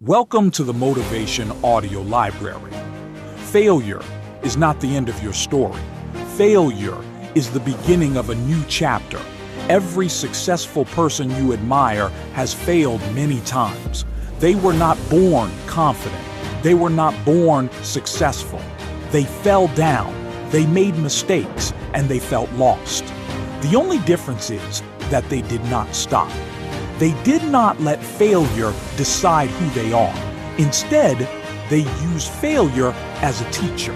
Welcome to the Motivation Audio Library. Failure is not the end of your story. Failure is the beginning of a new chapter. Every successful person you admire has failed many times. They were not born confident. They were not born successful. They fell down, they made mistakes, and they felt lost. The only difference is that they did not stop. They did not let failure decide who they are. Instead, they used failure as a teacher.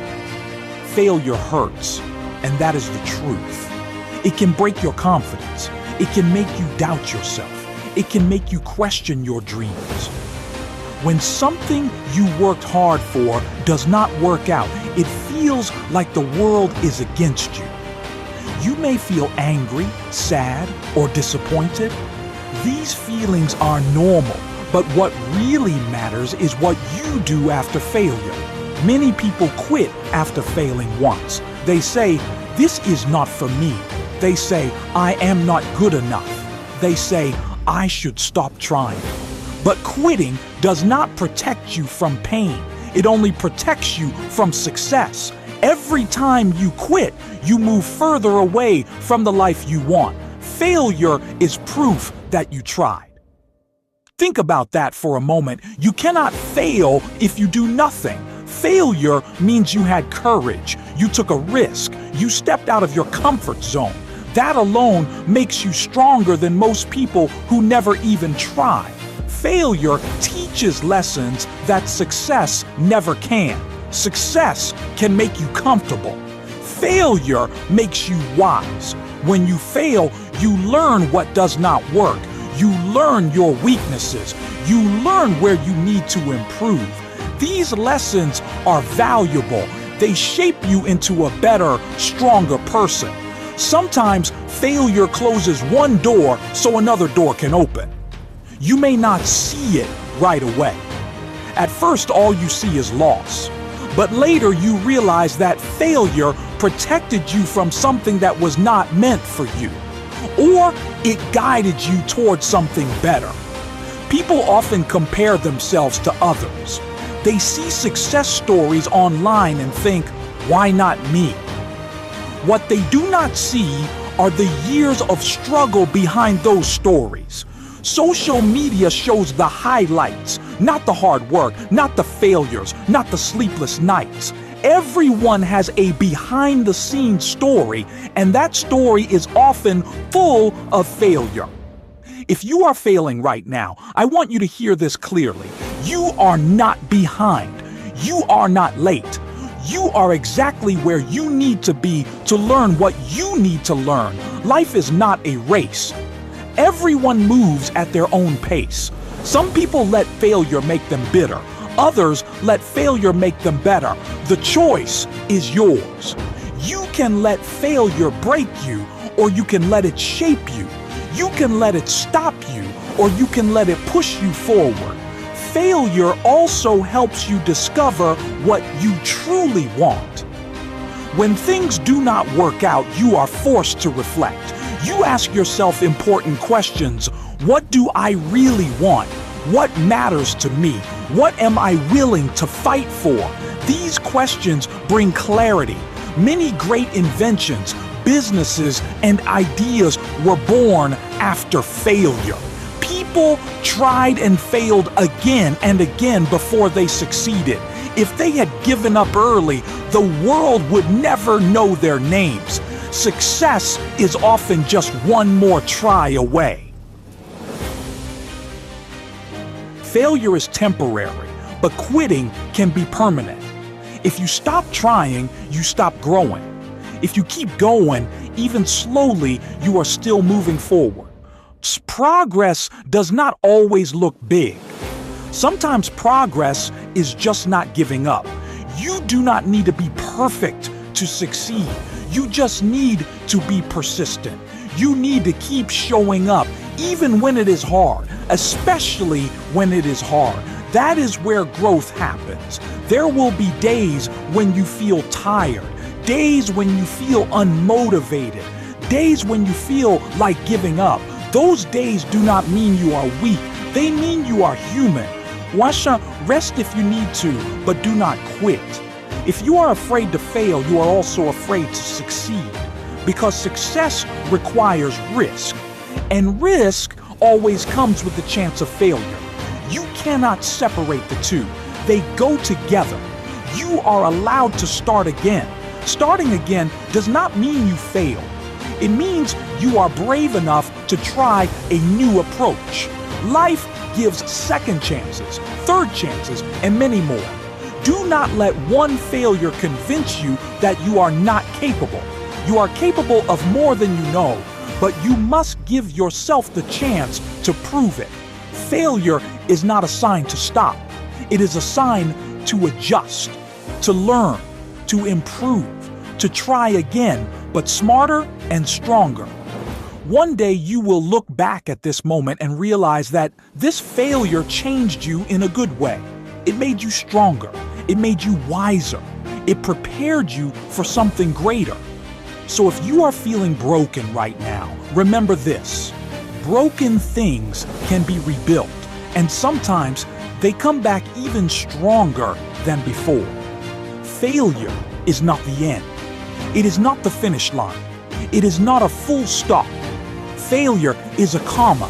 Failure hurts, and that is the truth. It can break your confidence. It can make you doubt yourself. It can make you question your dreams. When something you worked hard for does not work out, it feels like the world is against you. You may feel angry, sad, or disappointed. These feelings are normal, but what really matters is what you do after failure. Many people quit after failing once. They say, "This is not for me." They say, "I am not good enough." They say, "I should stop trying." But quitting does not protect you from pain. It only protects you from success. Every time you quit, you move further away from the life you want. Failure is proof that you tried. Think about that for a moment. You cannot fail if you do nothing. Failure means you had courage. You took a risk. You stepped out of your comfort zone. That alone makes you stronger than most people who never even try. Failure teaches lessons that success never can. Success can make you comfortable. Failure makes you wise. When you fail, you learn what does not work. You learn your weaknesses. You learn where you need to improve. These lessons are valuable. They shape you into a better, stronger person. Sometimes failure closes one door so another door can open. You may not see it right away. At first, all you see is loss. But later you realize that failure protected you from something that was not meant for you, or it guided you towards something better. People often compare themselves to others. They see success stories online and think, "Why not me?" What they do not see are the years of struggle behind those stories. Social media shows the highlights, not the hard work, not the failures, not the sleepless nights. Everyone has a behind-the-scenes story, and that story is often full of failure. If you are failing right now, I want you to hear this clearly. You are not behind. You are not late. You are exactly where you need to be to learn what you need to learn. Life is not a race. Everyone moves at their own pace. Some people let failure make them bitter. Others let failure make them better. The choice is yours. You can let failure break you, or you can let it shape you. You can let it stop you, or you can let it push you forward. Failure also helps you discover what you truly want. When things do not work out, you are forced to reflect. You ask yourself important questions. What do I really want? What matters to me? What am I willing to fight for? These questions bring clarity. Many great inventions, businesses, and ideas were born after failure. People tried and failed again and again before they succeeded. If they had given up early, the world would never know their names. Success is often just one more try away. Failure is temporary, but quitting can be permanent. If you stop trying, you stop growing. If you keep going, even slowly, you are still moving forward. Progress does not always look big. Sometimes progress is just not giving up. You do not need to be perfect to succeed. You just need to be persistent. You need to keep showing up, even when it is hard, especially when it is hard. That is where growth happens. There will be days when you feel tired, days when you feel unmotivated, days when you feel like giving up. Those days do not mean you are weak. They mean you are human. Rest if you need to, but do not quit. If you are afraid to fail, you are also afraid to succeed, because success requires risk, and risk always comes with the chance of failure. You cannot separate the two. They go together. You are allowed to start again. Starting again does not mean you fail. It means you are brave enough to try a new approach. Life gives second chances, third chances, and many more. Do not let one failure convince you that you are not capable. You are capable of more than you know, but you must give yourself the chance to prove it. Failure is not a sign to stop. It is a sign to adjust, to learn, to improve, to try again, but smarter and stronger. One day you will look back at this moment and realize that this failure changed you in a good way. It made you stronger. It made you wiser. It prepared you for something greater. So if you are feeling broken right now, remember this: broken things can be rebuilt, and sometimes they come back even stronger than before. Failure is not the end. It is not the finish line. It is not a full stop. Failure is a comma.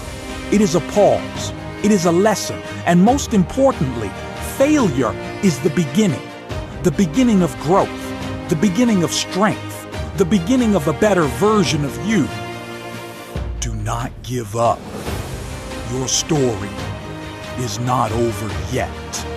It is a pause. It is a lesson. And most importantly, failure is the beginning of growth, the beginning of strength, the beginning of a better version of you. Do not give up. Your story is not over yet.